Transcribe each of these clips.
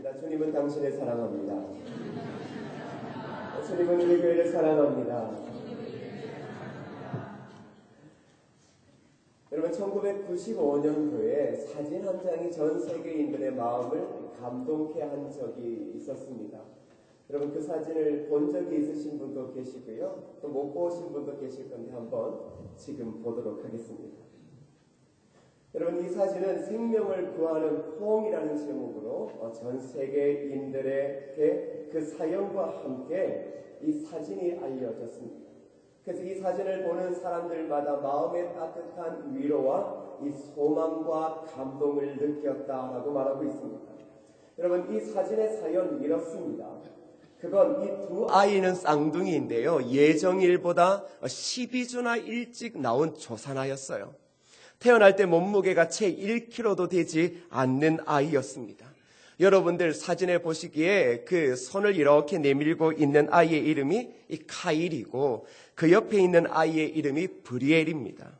고백합니다. 주님은 당신을 사랑합니다. 주님은 우리 교회를 사랑합니다. 여러분, 1995년도에 사진 한 장이 전 세계인들의 마음을 감동케 한 적이 있었습니다. 여러분, 그 사진을 본 적이 있으신 분도 계시고요, 또 못 보신 분도 계실 건데 한번 지금 보도록 하겠습니다. 여러분, 이 사진은 생명을 구하는 포옹이라는 제목으로 전 세계인들에게 그 사연과 함께 이 사진이 알려졌습니다. 그래서 이 사진을 보는 사람들마다 마음의 따뜻한 위로와 이 소망과 감동을 느꼈다라고 말하고 있습니다. 여러분, 이 사진의 사연은 이렇습니다. 그건 이 두 아이는 쌍둥이인데요, 예정일보다 12주나 일찍 나온 조산아였어요. 태어날 때 몸무게가 채 1kg도 되지 않는 아이였습니다. 여러분들 사진에 보시기에 그 손을 이렇게 내밀고 있는 아이의 이름이 이 카일이고 그 옆에 있는 아이의 이름이 브리엘입니다.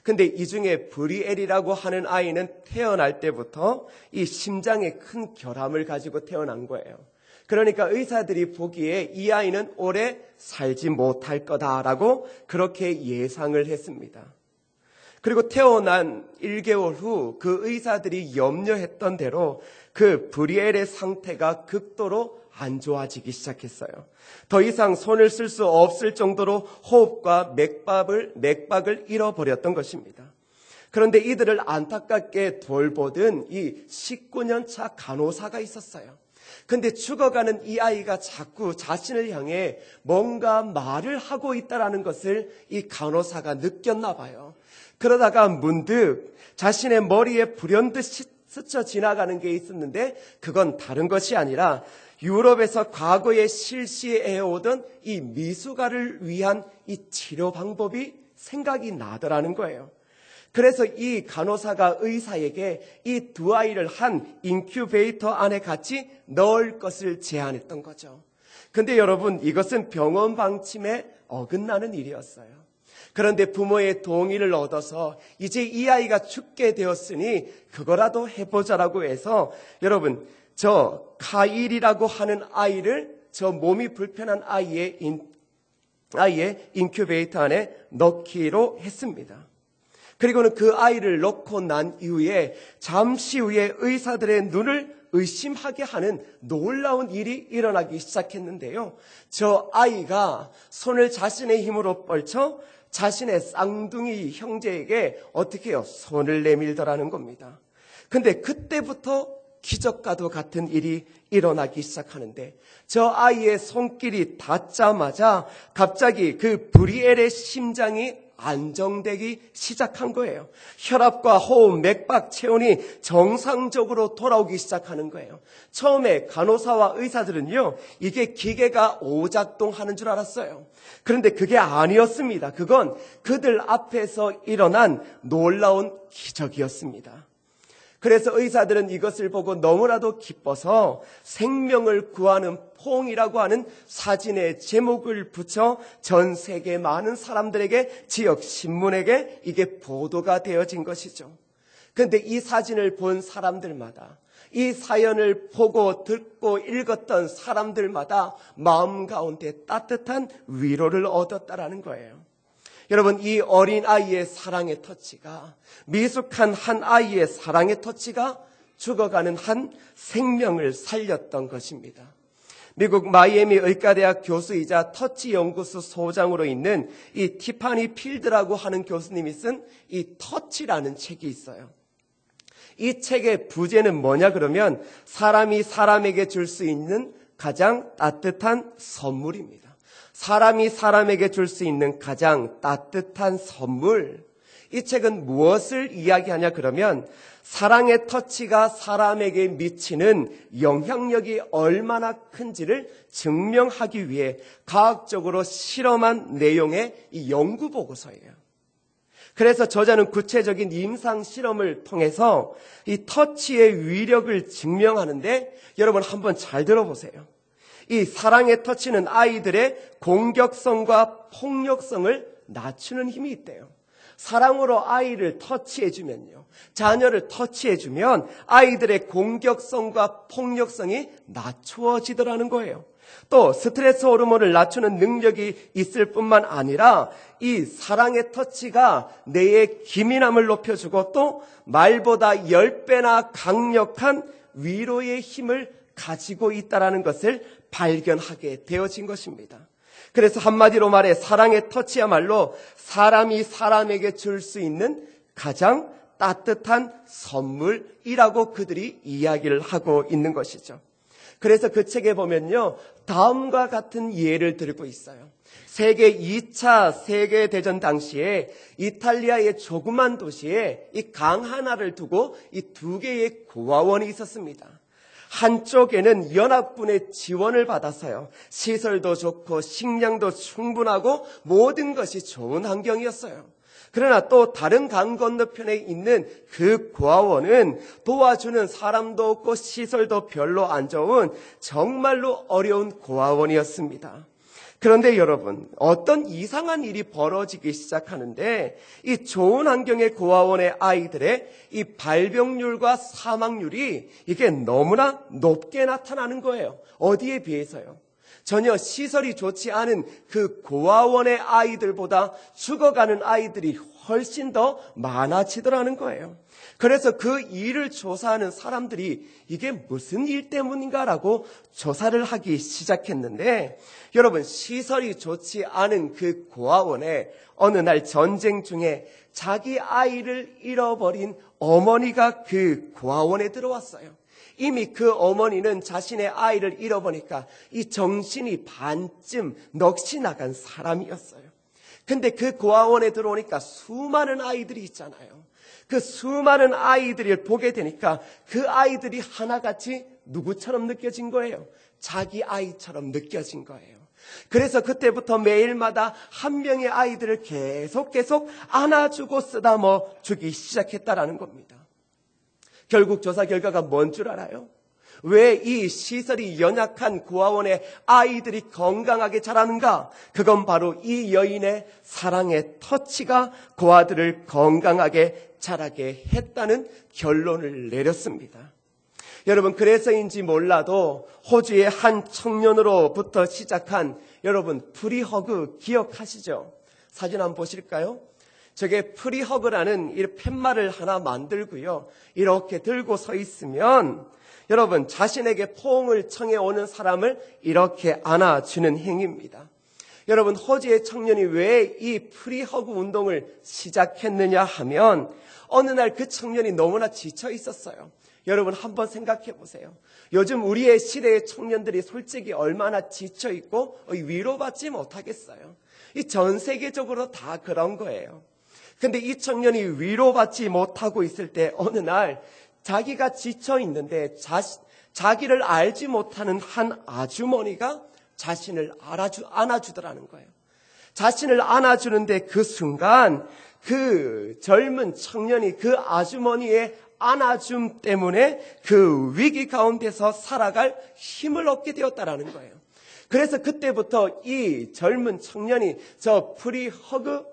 근데 이 중에 브리엘이라고 하는 아이는 태어날 때부터 이 심장에 큰 결함을 가지고 태어난 거예요. 그러니까 의사들이 보기에 이 아이는 오래 살지 못할 거다라고 그렇게 예상을 했습니다. 그리고 태어난 1개월 후 그 의사들이 염려했던 대로 그 브리엘의 상태가 극도로 안 좋아지기 시작했어요. 더 이상 손을 쓸 수 없을 정도로 호흡과 맥박을 잃어버렸던 것입니다. 그런데 이들을 안타깝게 돌보던 이 19년 차 간호사가 있었어요. 근데 죽어가는 이 아이가 자꾸 자신을 향해 뭔가 말을 하고 있다는 것을 이 간호사가 느꼈나 봐요. 그러다가 문득 자신의 머리에 불현듯 스쳐 지나가는 게 있었는데 그건 다른 것이 아니라 유럽에서 과거에 실시해오던 이 미숙아를 위한 이 치료 방법이 생각이 나더라는 거예요. 그래서 이 간호사가 의사에게 이 두 아이를 한 인큐베이터 안에 같이 넣을 것을 제안했던 거죠. 근데 여러분, 이것은 병원 방침에 어긋나는 일이었어요. 그런데 부모의 동의를 얻어서 이제 이 아이가 죽게 되었으니 그거라도 해보자라고 해서 여러분, 저 카일이라고 하는 아이를 저 몸이 불편한 아이의 인큐베이터 안에 넣기로 했습니다. 그리고는 그 아이를 넣고 난 이후에 잠시 후에 의사들의 눈을 의심하게 하는 놀라운 일이 일어나기 시작했는데요. 저 아이가 손을 자신의 힘으로 뻗쳐 자신의 쌍둥이 형제에게 어떻게 해요? 손을 내밀더라는 겁니다. 근데 그때부터 기적과도 같은 일이 일어나기 시작하는데 저 아이의 손길이 닿자마자 갑자기 그 브리엘의 심장이 안정되기 시작한 거예요. 혈압과 호흡, 맥박, 체온이 정상적으로 돌아오기 시작하는 거예요. 처음에 간호사와 의사들은요, 이게 기계가 오작동하는 줄 알았어요. 그런데 그게 아니었습니다. 그건 그들 앞에서 일어난 놀라운 기적이었습니다. 그래서 의사들은 이것을 보고 너무나도 기뻐서 생명을 구하는 포옹이라고 하는 사진의 제목을 붙여 전 세계 많은 사람들에게, 지역 신문에게 이게 보도가 되어진 것이죠. 그런데 이 사진을 본 사람들마다, 이 사연을 보고 듣고 읽었던 사람들마다 마음 가운데 따뜻한 위로를 얻었다라는 거예요. 여러분, 이 어린아이의 사랑의 터치가, 미숙한 한 아이의 사랑의 터치가 죽어가는 한 생명을 살렸던 것입니다. 미국 마이애미 의과대학 교수이자 터치 연구소 소장으로 있는 이 티파니 필드라고 하는 교수님이 쓴 이 터치라는 책이 있어요. 이 책의 부제는 뭐냐 그러면 사람이 사람에게 줄 수 있는 가장 따뜻한 선물입니다. 사람이 사람에게 줄 수 있는 가장 따뜻한 선물. 이 책은 무엇을 이야기하냐 그러면 사랑의 터치가 사람에게 미치는 영향력이 얼마나 큰지를 증명하기 위해 과학적으로 실험한 내용의 이 연구 보고서예요. 그래서 저자는 구체적인 임상 실험을 통해서 이 터치의 위력을 증명하는데 여러분 한번 잘 들어보세요. 이 사랑의 터치는 아이들의 공격성과 폭력성을 낮추는 힘이 있대요. 사랑으로 아이를 터치해주면요, 자녀를 터치해주면 아이들의 공격성과 폭력성이 낮추어지더라는 거예요. 또 스트레스 호르몬을 낮추는 능력이 있을 뿐만 아니라 이 사랑의 터치가 뇌의 기민함을 높여주고 또 말보다 10배나 강력한 위로의 힘을 가지고 있다는 것을 발견하게 되어진 것입니다. 그래서 한마디로 말해 사랑의 터치야말로 사람이 사람에게 줄 수 있는 가장 따뜻한 선물이라고 그들이 이야기를 하고 있는 것이죠. 그래서 그 책에 보면요, 다음과 같은 예를 들고 있어요. 세계 2차 세계대전 당시에 이탈리아의 조그만 도시에 이 강 하나를 두고 이 두 개의 고아원이 있었습니다. 한쪽에는 연합군의 지원을 받아서요, 시설도 좋고 식량도 충분하고 모든 것이 좋은 환경이었어요. 그러나 또 다른 강 건너편에 있는 그 고아원은 도와주는 사람도 없고 시설도 별로 안 좋은 정말로 어려운 고아원이었습니다. 그런데 여러분, 어떤 이상한 일이 벌어지기 시작하는데 이 좋은 환경의 고아원의 아이들의 이 발병률과 사망률이 이게 너무나 높게 나타나는 거예요. 어디에 비해서요? 전혀 시설이 좋지 않은 그 고아원의 아이들보다 죽어가는 아이들이 훨씬 더 많아지더라는 거예요. 그래서 그 일을 조사하는 사람들이 이게 무슨 일 때문인가라고 조사를 하기 시작했는데, 여러분, 시설이 좋지 않은 그 고아원에 어느 날 전쟁 중에 자기 아이를 잃어버린 어머니가 그 고아원에 들어왔어요. 이미 그 어머니는 자신의 아이를 잃어보니까 이 정신이 반쯤 넋이 나간 사람이었어요. 근데 그 고아원에 들어오니까 수많은 아이들이 있잖아요. 그 수많은 아이들을 보게 되니까 그 아이들이 하나같이 누구처럼 느껴진 거예요? 자기 아이처럼 느껴진 거예요. 그래서 그때부터 매일마다 한 명의 아이들을 계속 안아주고 쓰다머 주기 시작했다라는 겁니다. 결국 조사 결과가 뭔 줄 알아요? 왜 이 시설이 연약한 고아원의 아이들이 건강하게 자라는가? 그건 바로 이 여인의 사랑의 터치가 그 아들을 건강하게 자라게 했다는 결론을 내렸습니다. 여러분, 그래서인지 몰라도 호주의 한 청년으로부터 시작한 여러분 프리허그 기억하시죠? 사진 한번 보실까요? 저게 프리허그라는 이 팻말을 하나 만들고요, 이렇게 들고 서 있으면 여러분 자신에게 포옹을 청해 오는 사람을 이렇게 안아주는 행위입니다. 여러분, 호주의 청년이 왜 이 프리허그 운동을 시작했느냐 하면 어느 날 그 청년이 너무나 지쳐 있었어요. 여러분 한번 생각해 보세요. 요즘 우리의 시대의 청년들이 솔직히 얼마나 지쳐 있고 위로받지 못하겠어요. 이 전 세계적으로 다 그런 거예요. 근데 이 청년이 위로받지 못하고 있을 때 어느 날 자기가 지쳐 있는데 자기를 알지 못하는 한 아주머니가 자신을 안아주더라는 거예요. 자신을 안아주는데 그 순간 그 젊은 청년이 그 아주머니의 안아줌 때문에 그 위기 가운데서 살아갈 힘을 얻게 되었다라는 거예요. 그래서 그때부터 이 젊은 청년이 저 프리허그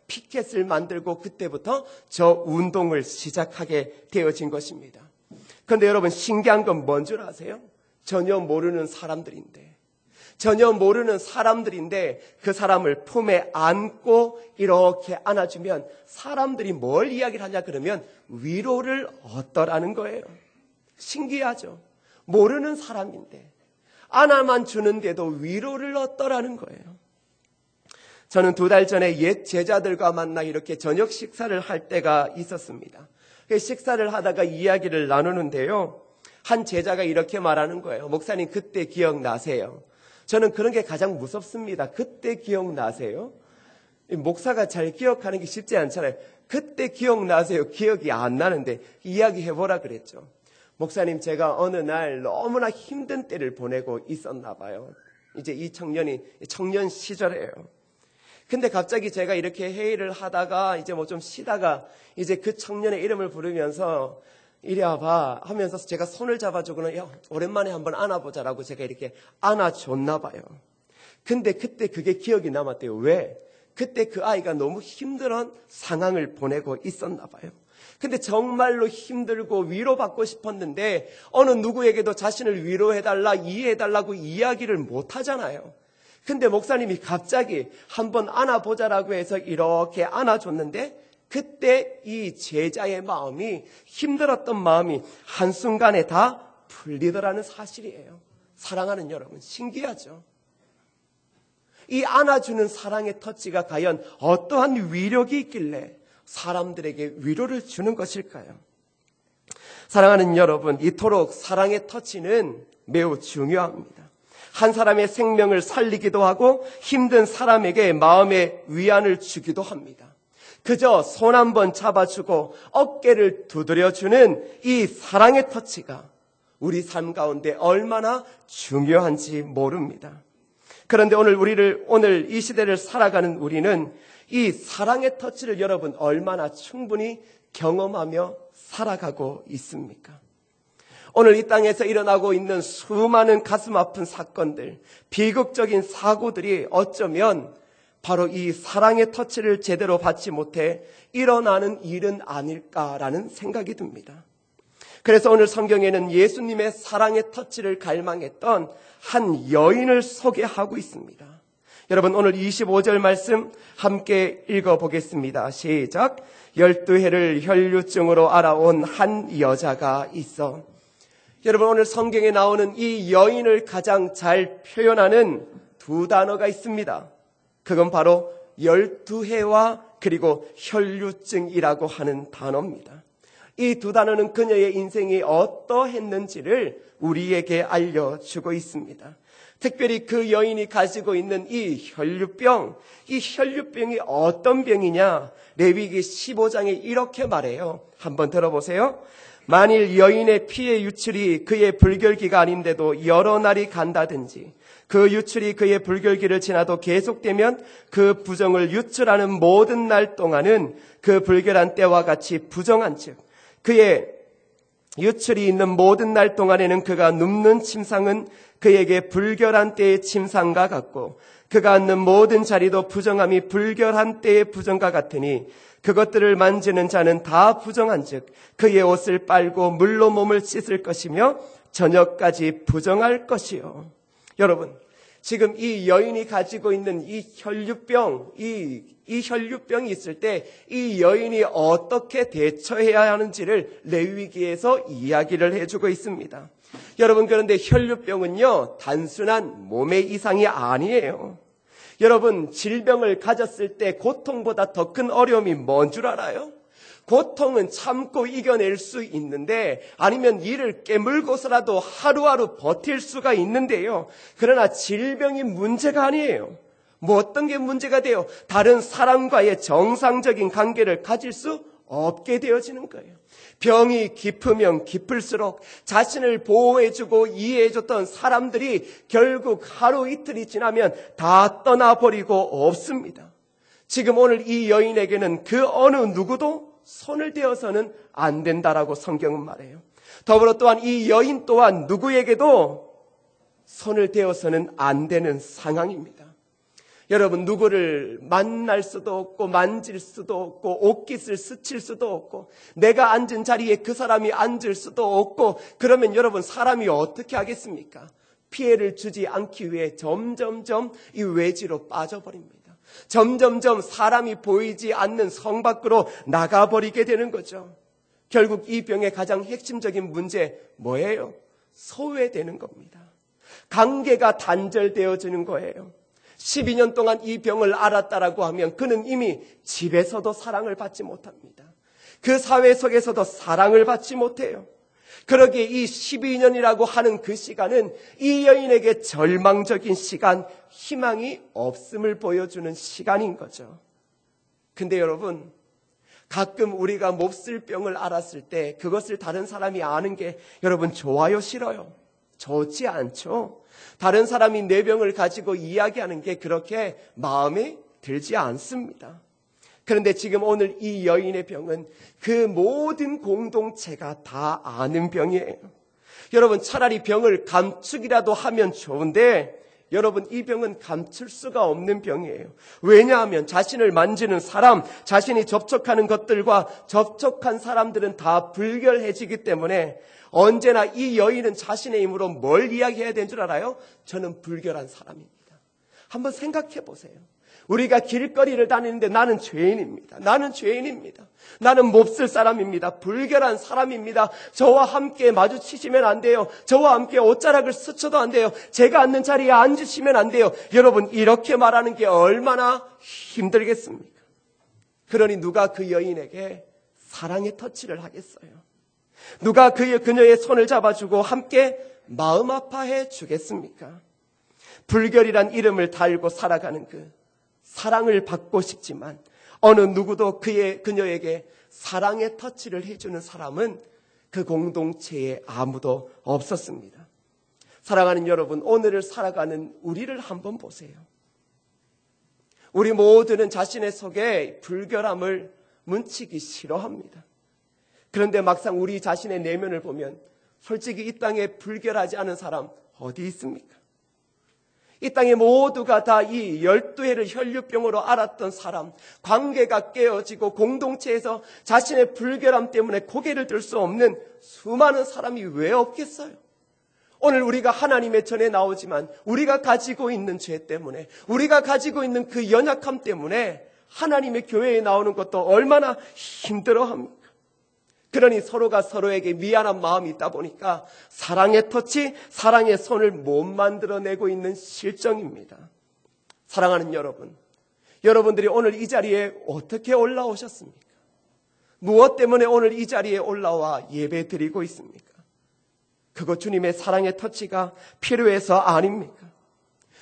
피켓을 만들고 그때부터 저 운동을 시작하게 되어진 것입니다. 그런데 여러분, 신기한 건 뭔 줄 아세요? 전혀 모르는 사람들인데 그 사람을 품에 안고 이렇게 안아주면 사람들이 뭘 이야기를 하냐 그러면 위로를 얻더라는 거예요. 신기하죠? 모르는 사람인데 안아만 주는데도 위로를 얻더라는 거예요. 저는 2달 전에 옛 제자들과 만나 이렇게 저녁 식사를 할 때가 있었습니다. 식사를 하다가 이야기를 나누는데요, 한 제자가 이렇게 말하는 거예요. 목사님, 그때 기억나세요? 저는 그런 게 가장 무섭습니다. 그때 기억나세요? 목사가 잘 기억하는 게 쉽지 않잖아요. 그때 기억나세요? 기억이 안 나는데 이야기해보라 그랬죠. 목사님, 제가 어느 날 너무나 힘든 때를 보내고 있었나 봐요. 이제 이 청년이 청년 시절이에요. 근데 갑자기 제가 이렇게 회의를 하다가 이제 좀 쉬다가 이제 그 청년의 이름을 부르면서 이리 와봐 하면서 제가 손을 잡아주고는 야, 오랜만에 한번 안아보자라고 제가 이렇게 안아줬나 봐요. 근데 그때 그게 기억이 남았대요. 왜? 그때 그 아이가 너무 힘든 상황을 보내고 있었나 봐요. 근데 정말로 힘들고 위로받고 싶었는데 어느 누구에게도 자신을 위로해달라, 이해해달라고 이야기를 못하잖아요. 근데 목사님이 갑자기 한번 안아보자라고 해서 이렇게 안아줬는데 그때 이 제자의 마음이, 힘들었던 마음이 한순간에 다 풀리더라는 사실이에요. 사랑하는 여러분, 신기하죠? 이 안아주는 사랑의 터치가 과연 어떠한 위력이 있길래 사람들에게 위로를 주는 것일까요? 사랑하는 여러분, 이토록 사랑의 터치는 매우 중요합니다. 한 사람의 생명을 살리기도 하고 힘든 사람에게 마음의 위안을 주기도 합니다. 그저 손 한번 잡아주고 어깨를 두드려주는 이 사랑의 터치가 우리 삶 가운데 얼마나 중요한지 모릅니다. 그런데 오늘 이 시대를 살아가는 우리는 이 사랑의 터치를 여러분 얼마나 충분히 경험하며 살아가고 있습니까? 오늘 이 땅에서 일어나고 있는 수많은 가슴 아픈 사건들, 비극적인 사고들이 어쩌면 바로 이 사랑의 터치를 제대로 받지 못해 일어나는 일은 아닐까라는 생각이 듭니다. 그래서 오늘 성경에는 예수님의 사랑의 터치를 갈망했던 한 여인을 소개하고 있습니다. 여러분, 오늘 25절 말씀 함께 읽어보겠습니다. 시작. 12해를 혈류증으로 알아온 한 여자가 있어. 여러분, 오늘 성경에 나오는 이 여인을 가장 잘 표현하는 두 단어가 있습니다. 그건 바로 12해와 그리고 혈류증이라고 하는 단어입니다. 이 두 단어는 그녀의 인생이 어떠했는지를 우리에게 알려주고 있습니다. 특별히 그 여인이 가지고 있는 이 혈류병이 어떤 병이냐? 레위기 15장에 이렇게 말해요. 한번 들어보세요. 만일 여인의 피의 유출이 그의 불결기가 아닌데도 여러 날이 간다든지 그 유출이 그의 불결기를 지나도 계속되면 그 부정을 유출하는 모든 날 동안은 그 불결한 때와 같이 부정한 즉 그의 유출이 있는 모든 날 동안에는 그가 눕는 침상은 그에게 불결한 때의 침상과 같고 그가 앉는 모든 자리도 부정함이 불결한 때의 부정과 같으니 그것들을 만지는 자는 다 부정한 즉 그의 옷을 빨고 물로 몸을 씻을 것이며 저녁까지 부정할 것이요. 여러분, 지금 이 여인이 가지고 있는 이 혈류병, 이 혈류병이 있을 때 이 여인이 어떻게 대처해야 하는지를 레위기에서 이야기를 해주고 있습니다. 여러분, 그런데 혈류병은요, 단순한 몸의 이상이 아니에요. 여러분, 질병을 가졌을 때 고통보다 더 큰 어려움이 뭔 줄 알아요? 고통은 참고 이겨낼 수 있는데 아니면 이를 깨물고서라도 하루하루 버틸 수가 있는데요. 그러나 질병이 문제가 아니에요. 뭐 어떤 게 문제가 돼요? 다른 사람과의 정상적인 관계를 가질 수 없게 되어지는 거예요. 병이 깊으면 깊을수록 자신을 보호해주고 이해해줬던 사람들이 결국 하루 이틀이 지나면 다 떠나버리고 없습니다. 지금 오늘 이 여인에게는 그 어느 누구도 손을 대어서는 안 된다라고 성경은 말해요. 더불어 또한 이 여인 또한 누구에게도 손을 대어서는 안 되는 상황입니다. 여러분, 누구를 만날 수도 없고 만질 수도 없고 옷깃을 스칠 수도 없고 내가 앉은 자리에 그 사람이 앉을 수도 없고 그러면 여러분, 사람이 어떻게 하겠습니까? 피해를 주지 않기 위해 점점점 이 외지로 빠져버립니다. 점점점 사람이 보이지 않는 성 밖으로 나가버리게 되는 거죠. 결국 이 병의 가장 핵심적인 문제 뭐예요? 소외되는 겁니다. 관계가 단절되어지는 거예요. 12년 동안 이 병을 앓았다라고 하면 그는 이미 집에서도 사랑을 받지 못합니다. 그 사회 속에서도 사랑을 받지 못해요. 그러기에 이 12년이라고 하는 그 시간은 이 여인에게 절망적인 시간, 희망이 없음을 보여주는 시간인 거죠. 근데 여러분, 가끔 우리가 몹쓸 병을 앓았을 때 그것을 다른 사람이 아는 게 여러분 좋아요, 싫어요? 좋지 않죠. 다른 사람이 내 병을 가지고 이야기하는 게 그렇게 마음에 들지 않습니다. 그런데 지금 오늘 이 여인의 병은 그 모든 공동체가 다 아는 병이에요. 여러분, 차라리 병을 감추기라도 하면 좋은데 여러분, 이 병은 감출 수가 없는 병이에요. 왜냐하면 자신을 만지는 사람, 자신이 접촉하는 것들과 접촉한 사람들은 다 불결해지기 때문에 언제나 이 여인은 자신의 힘으로 뭘 이야기해야 되는 줄 알아요? 저는 불결한 사람입니다. 한번 생각해 보세요. 우리가 길거리를 다니는데 나는 죄인입니다. 나는 죄인입니다. 나는 몹쓸 사람입니다. 불결한 사람입니다. 저와 함께 마주치시면 안 돼요. 저와 함께 옷자락을 스쳐도 안 돼요. 제가 앉는 자리에 앉으시면 안 돼요. 여러분, 이렇게 말하는 게 얼마나 힘들겠습니까? 그러니 누가 그 여인에게 사랑의 터치를 하겠어요? 누가 그녀의 손을 잡아주고 함께 마음 아파해 주겠습니까? 불결이란 이름을 달고 살아가는 그 사랑을 받고 싶지만 어느 누구도 그녀에게 사랑의 터치를 해주는 사람은 그 공동체에 아무도 없었습니다. 사랑하는 여러분, 오늘을 살아가는 우리를 한번 보세요. 우리 모두는 자신의 속에 불결함을 뭉치기 싫어합니다. 그런데 막상 우리 자신의 내면을 보면 솔직히 이 땅에 불결하지 않은 사람 어디 있습니까? 이 땅에 모두가 다 이 12해를 혈류병으로 앓았던 사람, 관계가 깨어지고 공동체에서 자신의 불결함 때문에 고개를 들 수 없는 수많은 사람이 왜 없겠어요? 오늘 우리가 하나님의 전에 나오지만 우리가 가지고 있는 죄 때문에, 우리가 가지고 있는 그 연약함 때문에 하나님의 교회에 나오는 것도 얼마나 힘들어합니까? 그러니 서로가 서로에게 미안한 마음이 있다 보니까 사랑의 터치, 사랑의 손을 못 만들어내고 있는 실정입니다. 사랑하는 여러분, 여러분들이 오늘 이 자리에 어떻게 올라오셨습니까? 무엇 때문에 오늘 이 자리에 올라와 예배 드리고 있습니까? 그거 주님의 사랑의 터치가 필요해서 아닙니까?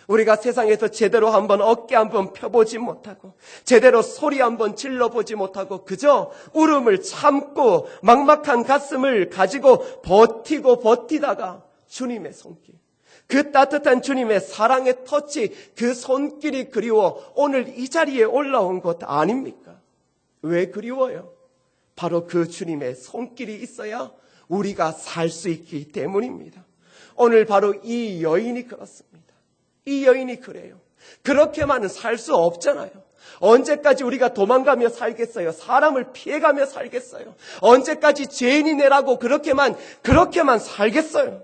우리가 세상에서 제대로 한번 어깨 한번 펴보지 못하고 제대로 소리 한번 질러보지 못하고 그저 울음을 참고 막막한 가슴을 가지고 버티다가 주님의 손길, 그 따뜻한 주님의 사랑의 터치, 그 손길이 그리워 오늘 이 자리에 올라온 것 아닙니까? 왜 그리워요? 바로 그 주님의 손길이 있어야 우리가 살 수 있기 때문입니다. 오늘 바로 이 여인이 그렇습니다. 이 여인이 그래요. 그렇게만은 살 수 없잖아요. 언제까지 우리가 도망가며 살겠어요? 사람을 피해가며 살겠어요? 언제까지 죄인이네라고 그렇게만 살겠어요?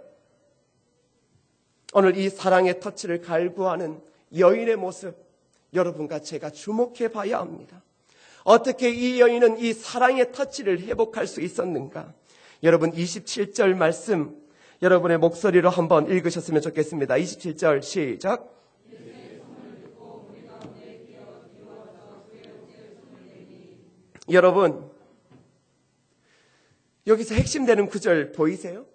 오늘 이 사랑의 터치를 갈구하는 여인의 모습, 여러분과 제가 주목해 봐야 합니다. 어떻게 이 여인은 이 사랑의 터치를 회복할 수 있었는가? 여러분 27절 말씀 여러분의 목소리로 한번 읽으셨으면 좋겠습니다. 27절 시작. 여러분, 여기서 핵심되는 구절 보이세요?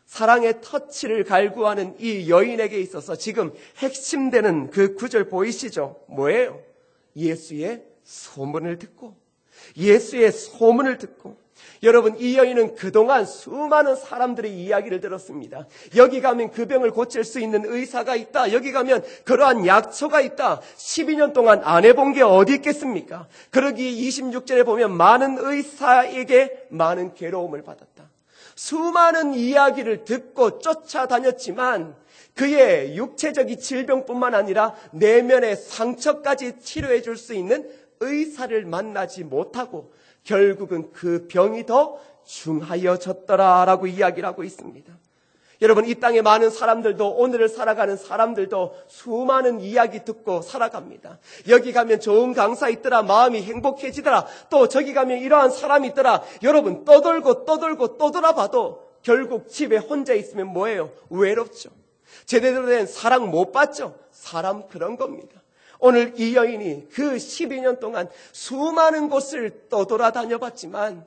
사랑의 터치를 갈구하는 이 여인에게 있어서 지금 핵심되는 그 구절 보이시죠? 뭐예요? 예수의 소문을 듣고, 예수의 소문을 듣고. 여러분, 이 여인은 그동안 수많은 사람들의 이야기를 들었습니다. 여기 가면 그 병을 고칠 수 있는 의사가 있다. 여기 가면 그러한 약초가 있다. 12년 동안 안 해본 게 어디 있겠습니까? 그러기 26절에 보면 많은 의사에게 많은 괴로움을 받았다. 수많은 이야기를 듣고 쫓아다녔지만 그의 육체적인 질병뿐만 아니라 내면의 상처까지 치료해 줄 수 있는 의사를 만나지 못하고 결국은 그 병이 더 중하여졌더라라고 이야기를 하고 있습니다. 여러분, 이 땅에 많은 사람들도, 오늘을 살아가는 사람들도 수많은 이야기 듣고 살아갑니다. 여기 가면 좋은 강사 있더라, 마음이 행복해지더라, 또 저기 가면 이러한 사람이 있더라. 여러분, 떠돌고 떠돌아봐도 결국 집에 혼자 있으면 뭐예요? 외롭죠. 제대로 된 사랑 못 받죠. 사람 그런 겁니다. 오늘 이 여인이 그 12년 동안 수많은 곳을 떠돌아다녀 봤지만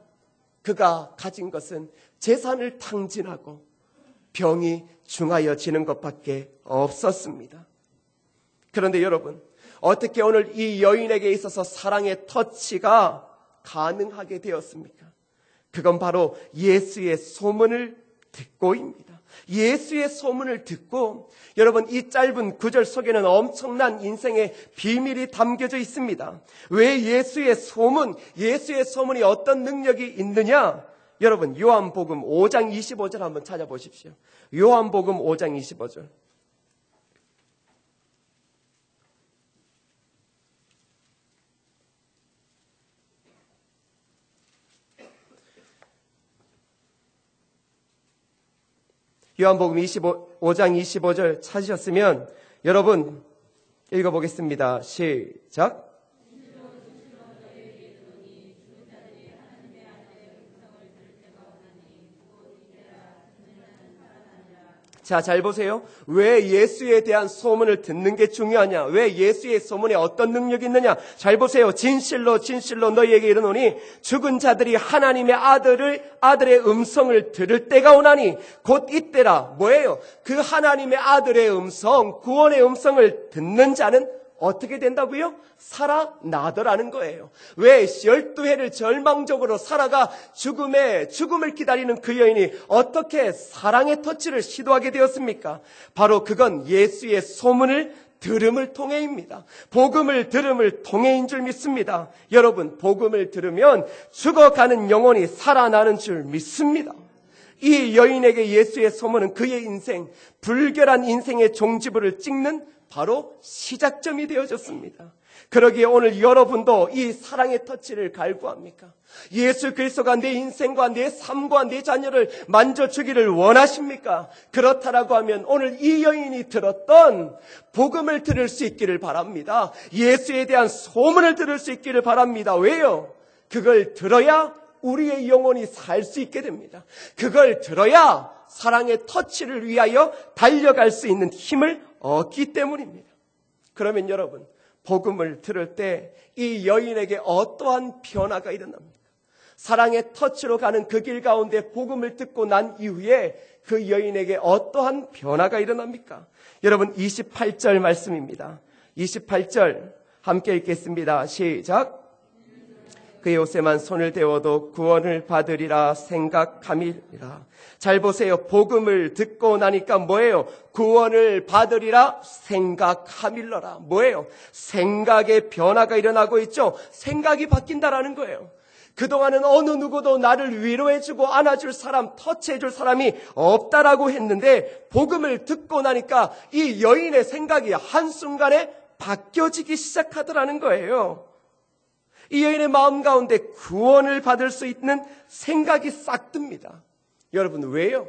그가 가진 것은 재산을 탕진하고 병이 중하여지는 것밖에 없었습니다. 그런데 여러분, 어떻게 오늘 이 여인에게 있어서 사랑의 터치가 가능하게 되었습니까? 그건 바로 예수의 소문을 듣고입니다. 예수의 소문을 듣고, 여러분, 이 짧은 구절 속에는 엄청난 인생의 비밀이 담겨져 있습니다. 왜 예수의 소문이 어떤 능력이 있느냐? 여러분, 요한복음 5장 25절 한번 찾아보십시오. 요한복음 5장 25절. 요한복음 5장 25절 찾으셨으면 여러분 읽어보겠습니다. 시작. 자, 잘 보세요. 왜 예수에 대한 소문을 듣는 게 중요하냐? 왜 예수의 소문에 어떤 능력이 있느냐? 잘 보세요. 진실로 진실로 너희에게 이르노니 죽은 자들이 하나님의 아들의 음성을 들을 때가 오나니 곧 이때라. 뭐예요? 그 하나님의 아들의 음성, 구원의 음성을 듣는 자는 어떻게 된다고요? 살아나더라는 거예요. 왜 12해를 절망적으로 살아가 죽음을 기다리는 그 여인이 어떻게 사랑의 터치를 시도하게 되었습니까? 바로 그건 예수의 소문을 들음을 통해입니다. 복음을 들음을 통해인 줄 믿습니다. 여러분, 복음을 들으면 죽어가는 영혼이 살아나는 줄 믿습니다. 이 여인에게 예수의 소문은 그의 인생, 불결한 인생의 종지부를 찍는 바로 시작점이 되어졌습니다. 그러기에 오늘 여러분도 이 사랑의 터치를 갈구합니까? 예수 그리스도가 내 인생과 내 삶과 내 자녀를 만져주기를 원하십니까? 그렇다라고 하면 오늘 이 여인이 들었던 복음을 들을 수 있기를 바랍니다. 예수에 대한 소문을 들을 수 있기를 바랍니다. 왜요? 그걸 들어야 우리의 영혼이 살 수 있게 됩니다. 그걸 들어야 사랑의 터치를 위하여 달려갈 수 있는 힘을 얻기 때문입니다. 그러면 여러분, 복음을 들을 때 이 여인에게 어떠한 변화가 일어납니까? 사랑의 터치로 가는 그 길 가운데 복음을 듣고 난 이후에 그 여인에게 어떠한 변화가 일어납니까? 여러분, 28절 말씀입니다. 28절 함께 읽겠습니다. 시작. 그의 옷에만 손을 대어도 구원을 받으리라 생각함이라. 잘 보세요. 복음을 듣고 나니까 뭐예요? 구원을 받으리라 생각함일러라. 뭐예요? 생각의 변화가 일어나고 있죠. 생각이 바뀐다라는 거예요. 그동안은 어느 누구도 나를 위로해주고 안아줄 사람, 터치해줄 사람이 없다라고 했는데 복음을 듣고 나니까 이 여인의 생각이 한순간에 바뀌어지기 시작하더라는 거예요. 이 여인의 마음 가운데 구원을 받을 수 있는 생각이 싹 듭니다. 여러분, 왜요?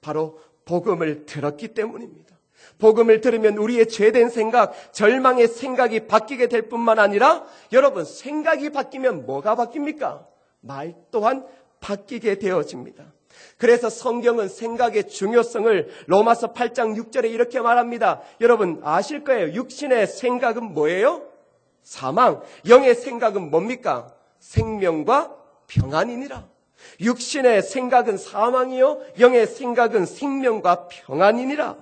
바로 복음을 들었기 때문입니다. 복음을 들으면 우리의 죄된 생각, 절망의 생각이 바뀌게 될 뿐만 아니라 여러분, 생각이 바뀌면 뭐가 바뀝니까? 말 또한 바뀌게 되어집니다. 그래서 성경은 생각의 중요성을 로마서 8장 6절에 이렇게 말합니다. 여러분 아실 거예요. 육신의 생각은 뭐예요? 사망. 영의 생각은 뭡니까? 생명과 평안이니라. 육신의 생각은 사망이요, 영의 생각은 생명과 평안이니라.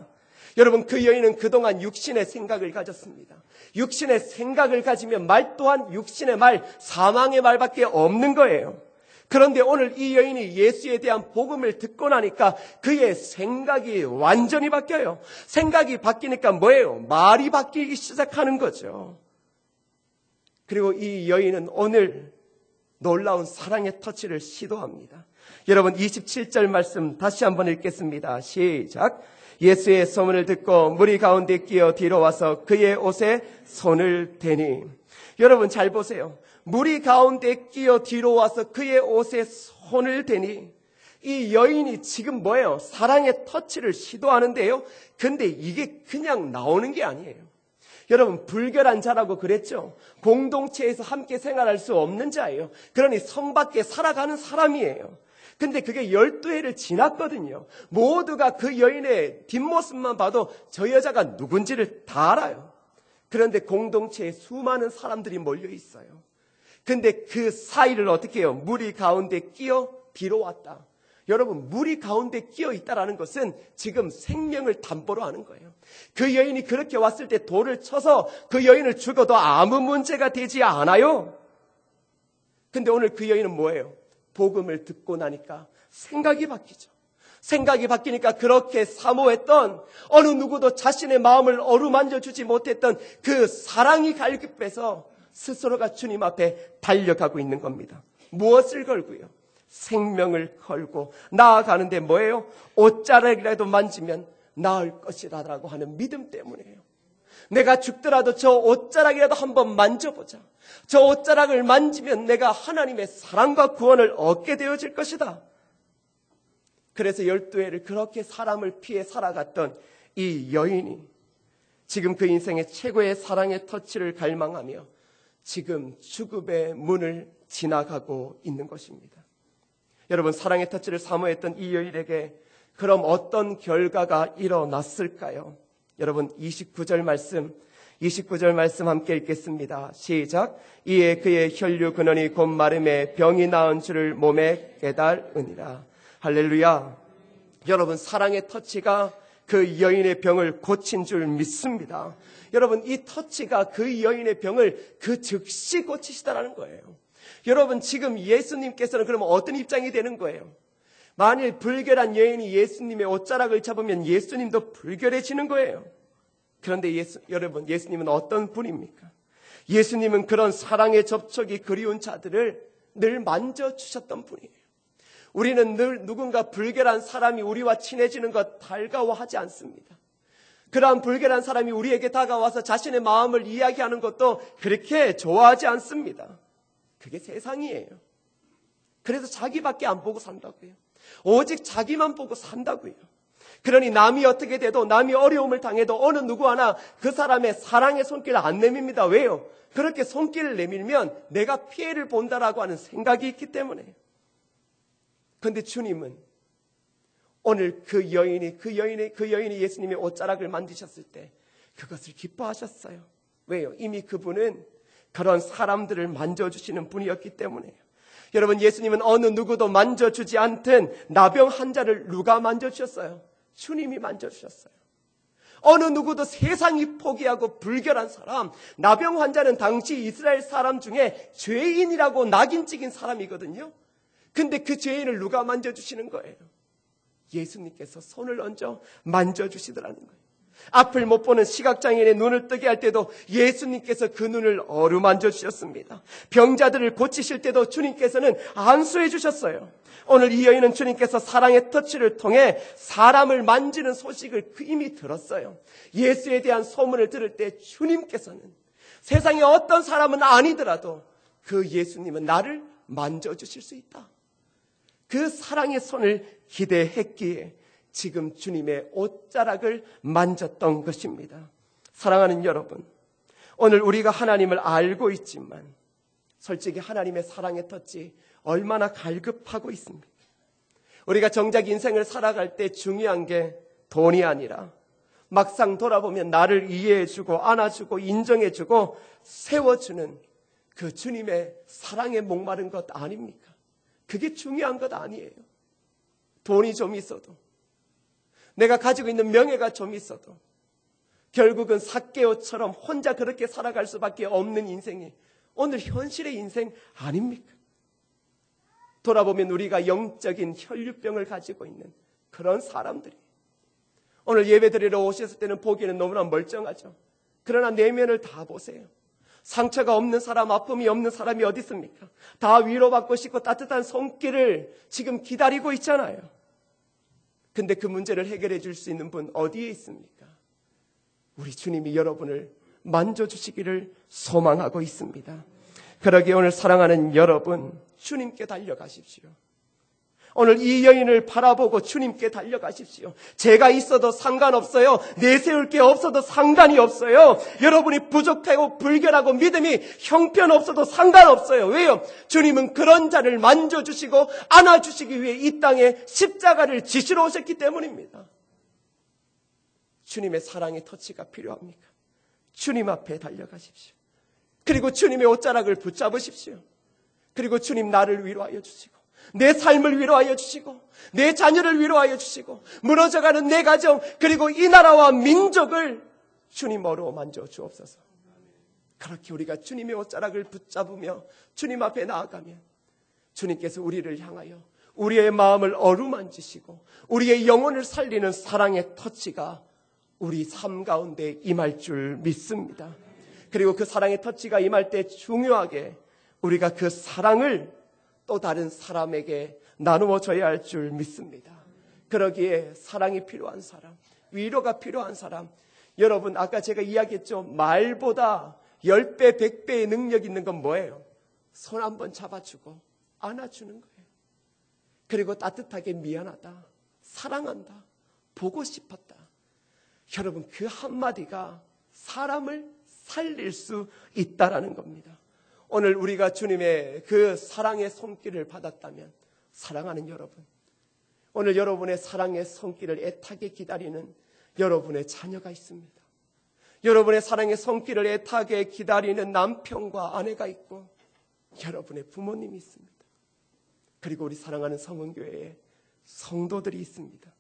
여러분, 그 여인은 그동안 육신의 생각을 가졌습니다. 육신의 생각을 가지면 말 또한 육신의 말, 사망의 말밖에 없는 거예요. 그런데 오늘 이 여인이 예수에 대한 복음을 듣고 나니까 그의 생각이 완전히 바뀌어요. 생각이 바뀌니까 뭐예요? 말이 바뀌기 시작하는 거죠. 그리고 이 여인은 오늘 놀라운 사랑의 터치를 시도합니다. 여러분 27절 말씀 다시 한번 읽겠습니다. 시작. 예수의 소문을 듣고 무리 가운데 끼어 뒤로 와서 그의 옷에 손을 대니. 여러분 잘 보세요. 무리 가운데 끼어 뒤로 와서 그의 옷에 손을 대니. 이 여인이 지금 뭐예요? 사랑의 터치를 시도하는데요. 근데 이게 그냥 나오는 게 아니에요. 여러분 불결한 자라고 그랬죠. 공동체에서 함께 생활할 수 없는 자예요. 그러니 성 밖에 살아가는 사람이에요. 근데 그게 12해를 지났거든요. 모두가 그 여인의 뒷모습만 봐도 저 여자가 누군지를 다 알아요. 그런데 공동체에 수많은 사람들이 몰려 있어요. 근데 그 사이를 어떻게 해요? 무리 가운데 끼어 뒤로 왔다. 여러분 무리 가운데 끼어 있다라는 것은 지금 생명을 담보로 하는 거예요. 그 여인이 그렇게 왔을 때 돌을 쳐서 그 여인을 죽어도 아무 문제가 되지 않아요. 근데 오늘 그 여인은 뭐예요? 복음을 듣고 나니까 생각이 바뀌죠. 생각이 바뀌니까 그렇게 사모했던 어느 누구도 자신의 마음을 어루만져 주지 못했던 그 사랑이 갈급해서 스스로가 주님 앞에 달려가고 있는 겁니다. 무엇을 걸고요? 생명을 걸고 나아가는데 뭐예요? 옷자락이라도 만지면 나을 것이라고 하는 믿음 때문이에요. 내가 죽더라도 저 옷자락이라도 한번 만져보자. 저 옷자락을 만지면 내가 하나님의 사랑과 구원을 얻게 되어질 것이다. 그래서 12해를 그렇게 사람을 피해 살아갔던 이 여인이 지금 그 인생의 최고의 사랑의 터치를 갈망하며 지금 죽음의 문을 지나가고 있는 것입니다. 여러분, 사랑의 터치를 사모했던 이 여인에게 그럼 어떤 결과가 일어났을까요? 여러분, 29절 말씀 함께 읽겠습니다. 시작. 이에 그의 혈류 근원이 곧 마름에 병이 나은 줄을 몸에 깨달으니라. 할렐루야. 여러분, 사랑의 터치가 그 여인의 병을 고친 줄 믿습니다. 여러분, 이 터치가 그 여인의 병을 그 즉시 고치시다라는 거예요. 여러분, 지금 예수님께서는 그러면 어떤 입장이 되는 거예요? 만일 불결한 여인이 예수님의 옷자락을 잡으면 예수님도 불결해지는 거예요. 그런데 여러분, 예수님은 어떤 분입니까? 예수님은 그런 사랑의 접촉이 그리운 자들을 늘 만져주셨던 분이에요. 우리는 늘 누군가 불결한 사람이 우리와 친해지는 것 달가워하지 않습니다. 그러한 불결한 사람이 우리에게 다가와서 자신의 마음을 이야기하는 것도 그렇게 좋아하지 않습니다. 그게 세상이에요. 그래서 자기밖에 안 보고 산다고요. 오직 자기만 보고 산다고요. 그러니 남이 어떻게 돼도, 남이 어려움을 당해도 어느 누구 하나 그 사람의 사랑의 손길을 안 내밉니다. 왜요? 그렇게 손길을 내밀면 내가 피해를 본다라고 하는 생각이 있기 때문에. 그런데 주님은 오늘 그 여인이 예수님의 옷자락을 만지셨을 때 그것을 기뻐하셨어요. 왜요? 이미 그분은 그런 사람들을 만져주시는 분이었기 때문에요. 여러분, 예수님은 어느 누구도 만져주지 않던 나병 환자를 누가 만져주셨어요? 주님이 만져주셨어요. 어느 누구도 세상이 포기하고 불결한 사람, 나병 환자는 당시 이스라엘 사람 중에 죄인이라고 낙인 찍힌 사람이거든요. 근데 그 죄인을 누가 만져주시는 거예요? 예수님께서 손을 얹어 만져주시더라는 거예요. 앞을 못 보는 시각장애인의 눈을 뜨게 할 때도 예수님께서 그 눈을 어루만져 주셨습니다. 병자들을 고치실 때도 주님께서는 안수해 주셨어요. 오늘 이 여인은 주님께서 사랑의 터치를 통해 사람을 만지는 소식을 이미 들었어요. 예수에 대한 소문을 들을 때 주님께서는 세상에 어떤 사람은 아니더라도 그 예수님은 나를 만져주실 수 있다. 그 사랑의 손을 기대했기에 지금 주님의 옷자락을 만졌던 것입니다. 사랑하는 여러분, 오늘 우리가 하나님을 알고 있지만 솔직히 하나님의 사랑의 터치 얼마나 갈급하고 있습니까? 우리가 정작 인생을 살아갈 때 중요한 게 돈이 아니라 막상 돌아보면 나를 이해해주고 안아주고 인정해주고 세워주는 그 주님의 사랑에 목마른 것 아닙니까? 그게 중요한 것 아니에요. 돈이 좀 있어도, 내가 가지고 있는 명예가 좀 있어도 결국은 삭개오처럼 혼자 그렇게 살아갈 수밖에 없는 인생이 오늘 현실의 인생 아닙니까? 돌아보면 우리가 영적인 혈류병을 가지고 있는 그런 사람들이 오늘 예배드리러 오셨을 때는 보기에는 너무나 멀쩡하죠. 그러나 내면을 다 보세요. 상처가 없는 사람, 아픔이 없는 사람이 어디 있습니까? 다 위로받고 싶고 따뜻한 손길을 지금 기다리고 있잖아요. 근데 그 문제를 해결해 줄 수 있는 분 어디에 있습니까? 우리 주님이 여러분을 만져주시기를 소망하고 있습니다. 그러기에 오늘 사랑하는 여러분, 주님께 달려가십시오. 오늘 이 여인을 바라보고 주님께 달려가십시오. 제가 있어도 상관없어요. 내세울 게 없어도 상관이 없어요. 여러분이 부족하고 불결하고 믿음이 형편없어도 상관없어요. 왜요? 주님은 그런 자를 만져주시고 안아주시기 위해 이 땅에 십자가를 지시러 오셨기 때문입니다. 주님의 사랑의 터치가 필요합니까? 주님 앞에 달려가십시오. 그리고 주님의 옷자락을 붙잡으십시오. 그리고 주님 나를 위로하여 주시고 내 삶을 위로하여 주시고 내 자녀를 위로하여 주시고 무너져가는 내 가정 그리고 이 나라와 민족을 주님 어루만져 주옵소서. 그렇게 우리가 주님의 옷자락을 붙잡으며 주님 앞에 나아가면 주님께서 우리를 향하여 우리의 마음을 어루만지시고 우리의 영혼을 살리는 사랑의 터치가 우리 삶 가운데 임할 줄 믿습니다. 그리고 그 사랑의 터치가 임할 때 중요하게 우리가 그 사랑을 또 다른 사람에게 나누어 줘야 할 줄 믿습니다. 그러기에 사랑이 필요한 사람, 위로가 필요한 사람, 여러분 아까 제가 이야기했죠. 말보다 10배, 100배의 능력 있는 건 뭐예요? 손 한번 잡아주고 안아주는 거예요. 그리고 따뜻하게 미안하다, 사랑한다, 보고 싶었다. 여러분, 그 한마디가 사람을 살릴 수 있다라는 겁니다. 오늘 우리가 주님의 그 사랑의 손길을 받았다면, 사랑하는 여러분, 오늘 여러분의 사랑의 손길을 애타게 기다리는 여러분의 자녀가 있습니다. 여러분의 사랑의 손길을 애타게 기다리는 남편과 아내가 있고, 여러분의 부모님이 있습니다. 그리고 우리 사랑하는 성은교회에 성도들이 있습니다.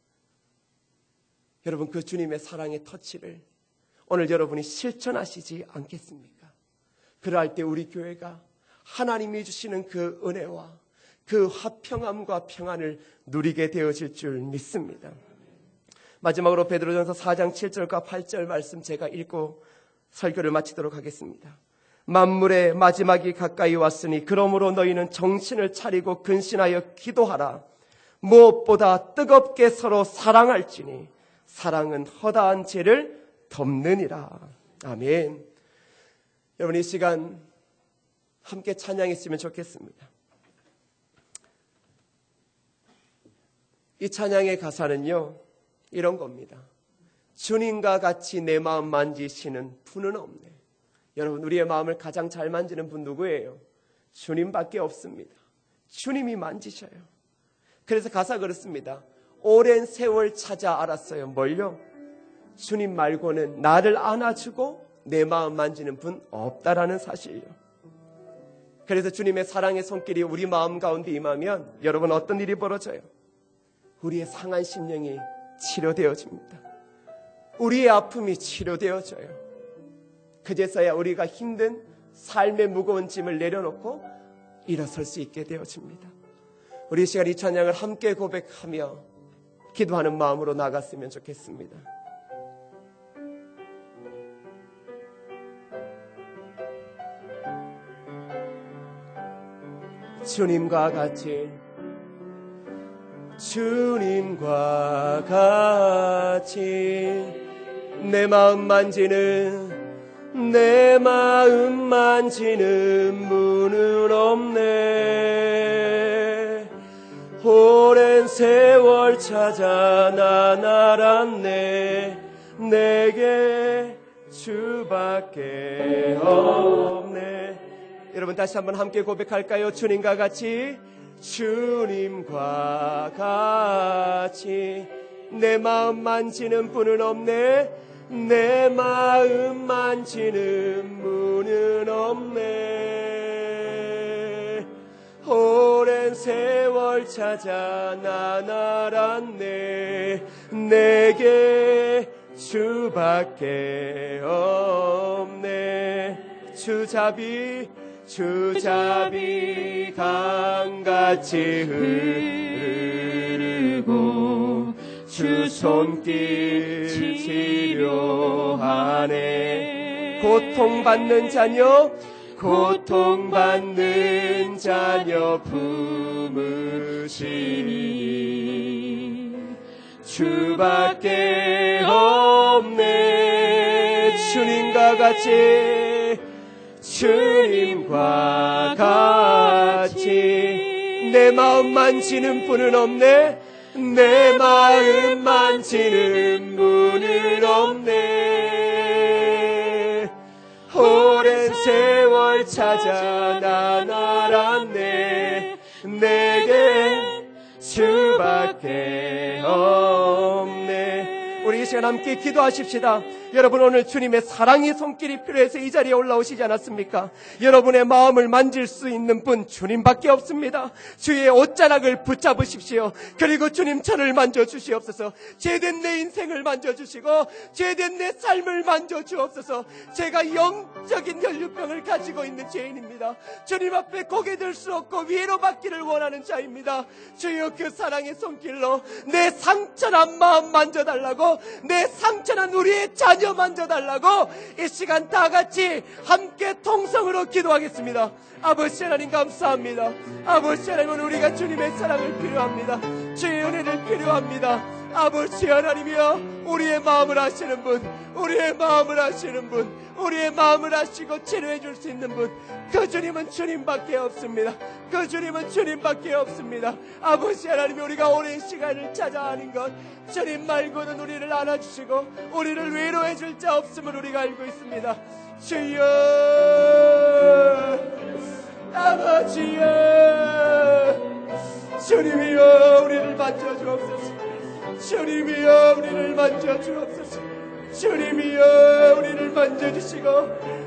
여러분, 그 주님의 사랑의 터치를 오늘 여러분이 실천하시지 않겠습니까? 그럴 때 우리 교회가 하나님이 주시는 그 은혜와 그 화평함과 평안을 누리게 되어질 줄 믿습니다. 마지막으로 베드로전서 4장 7절과 8절 말씀 제가 읽고 설교를 마치도록 하겠습니다. 만물의 마지막이 가까이 왔으니 그러므로 너희는 정신을 차리고 근신하여 기도하라. 무엇보다 뜨겁게 서로 사랑할지니 사랑은 허다한 죄를 덮느니라. 아멘. 여러분, 이 시간 함께 찬양했으면 좋겠습니다. 이 찬양의 가사는요, 이런 겁니다. 주님과 같이 내 마음 만지시는 분은 없네. 여러분, 우리의 마음을 가장 잘 만지는 분 누구예요? 주님밖에 없습니다. 주님이 만지셔요. 그래서 가사 그렇습니다. 오랜 세월 찾아 알았어요. 뭘요? 주님 말고는 나를 안아주고 내 마음 만지는 분 없다라는 사실이요. 그래서 주님의 사랑의 손길이 우리 마음 가운데 임하면 여러분, 어떤 일이 벌어져요? 우리의 상한 심령이 치료되어집니다. 우리의 아픔이 치료되어져요. 그제서야 우리가 힘든 삶의 무거운 짐을 내려놓고 일어설 수 있게 되어집니다. 우리 이 시간 이 찬양을 함께 고백하며 기도하는 마음으로 나갔으면 좋겠습니다. 주님과 같이, 주님과 같이 내 마음 만지는 분은 없네. 오랜 세월 찾아 난 알았네. 내게 주밖에 없네. 여러분, 다시 한번 함께 고백할까요? 주님과 같이, 주님과 같이 내 마음 만지는 분은 없네. 내 마음 만지는 분은 없네. 오랜 세월 찾아 난 알았네. 내게 주밖에 없네. 주잡이 강같이 흐르고 주 손길 치료하네. 고통받는 자녀 품으시니 주밖에 없네. 주님과 같이 내 마음 만지는 분은 없네. 내 마음 만지는 분은 없네. 오랜 세월 찾아 난 알았네. 내게 주밖에 없네. 우리 이 시간 함께 기도하십시다. 여러분, 오늘 주님의 사랑의 손길이 필요해서 이 자리에 올라오시지 않았습니까? 여러분의 마음을 만질 수 있는 분 주님밖에 없습니다. 주의 옷자락을 붙잡으십시오. 그리고 주님, 저를 만져주시옵소서. 죄된 내 인생을 만져주시고 죄된 내 삶을 만져주옵소서. 제가 영적인 혈류병을 가지고 있는 죄인입니다. 주님 앞에 고개 들 수 없고 위로받기를 원하는 자입니다. 주여, 그 사랑의 손길로 내 상처난 마음 만져달라고, 내 상처난 우리의 자녀 만져달라고 이 시간 다 같이 함께 통성으로 기도하겠습니다. 아버지 하나님, 감사합니다. 아버지 하나님은 우리가 주님의 사랑을 필요합니다. 주의 은혜를 필요합니다. 아버지 하나님이여, 우리의 마음을 아시는 분, 우리의 마음을 아시는 분, 우리의 마음을 아시고 치료해 줄 수 있는 분, 그 주님은 주님밖에 없습니다. 그 주님은 주님밖에 없습니다. 아버지 하나님, 우리가 오랜 시간을 찾아 하는 것, 주님 말고는 우리를 안아주시고 우리를 위로해 줄 자 없음을 우리가 알고 있습니다. 주여, 아버지여, 주님이여, 우리를 만져주옵소서. 주님이여, 우리를 만져주옵소서. 주님이여, 우리를 만져주시고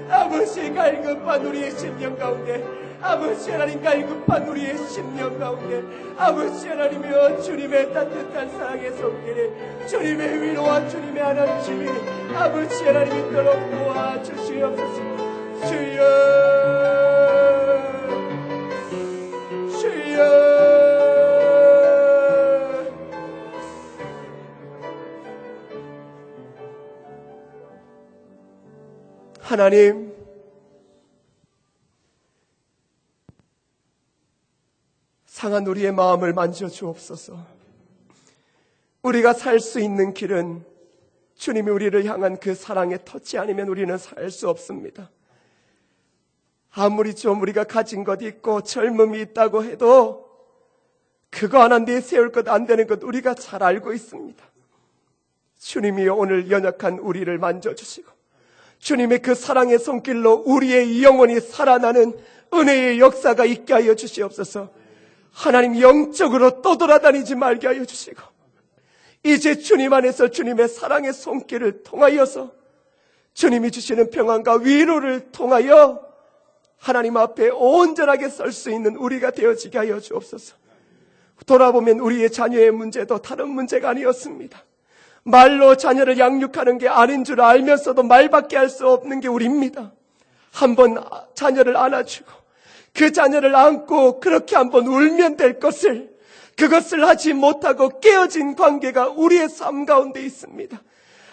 아버지 갈급한 우리의 심령 가운데, 아버지 하나님 갈급한 우리의 심령 가운데, 아버지 하나님이여, 주님의 따뜻한 사랑의 손길이, 주님의 위로와 주님의 안아주심이 아버지 하나님 있도록 도와주시옵소서. 주여, 주여, 하나님, 상한 우리의 마음을 만져주옵소서. 우리가 살 수 있는 길은 주님이 우리를 향한 그 사랑의 터치 아니면 우리는 살 수 없습니다. 아무리 좀 우리가 가진 것 있고 젊음이 있다고 해도 그거 하나 내세울 것 안 되는 것 우리가 잘 알고 있습니다. 주님이 오늘 연약한 우리를 만져주시고 주님의 그 사랑의 손길로 우리의 영혼이 살아나는 은혜의 역사가 있게 하여 주시옵소서. 하나님, 영적으로 떠돌아다니지 말게 하여 주시고 이제 주님 안에서 주님의 사랑의 손길을 통하여서 주님이 주시는 평안과 위로를 통하여 하나님 앞에 온전하게 설 수 있는 우리가 되어지게 하여 주옵소서. 돌아보면 우리의 자녀의 문제도 다른 문제가 아니었습니다. 말로 자녀를 양육하는 게 아닌 줄 알면서도 말밖에 할 수 없는 게 우리입니다. 한번 자녀를 안아주고 그 자녀를 안고 그렇게 한번 울면 될 것을, 그것을 하지 못하고 깨어진 관계가 우리의 삶 가운데 있습니다.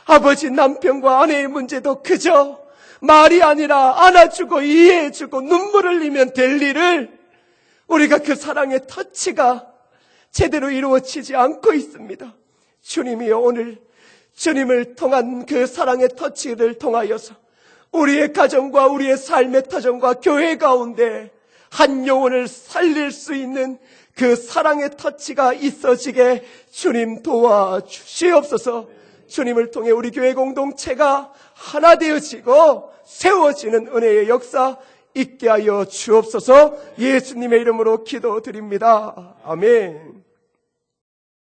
아버지, 남편과 아내의 문제도 그저 말이 아니라 안아주고 이해해주고 눈물을 흘리면 될 일을 우리가 그 사랑의 터치가 제대로 이루어지지 않고 있습니다. 주님이여, 오늘 주님을 통한 그 사랑의 터치를 통하여서 우리의 가정과 우리의 삶의 터전과 교회 가운데 한 영혼을 살릴 수 있는 그 사랑의 터치가 있어지게 주님 도와주시옵소서. 주님을 통해 우리 교회 공동체가 하나 되어지고 세워지는 은혜의 역사 있게 하여 주옵소서. 예수님의 이름으로 기도드립니다. 아멘.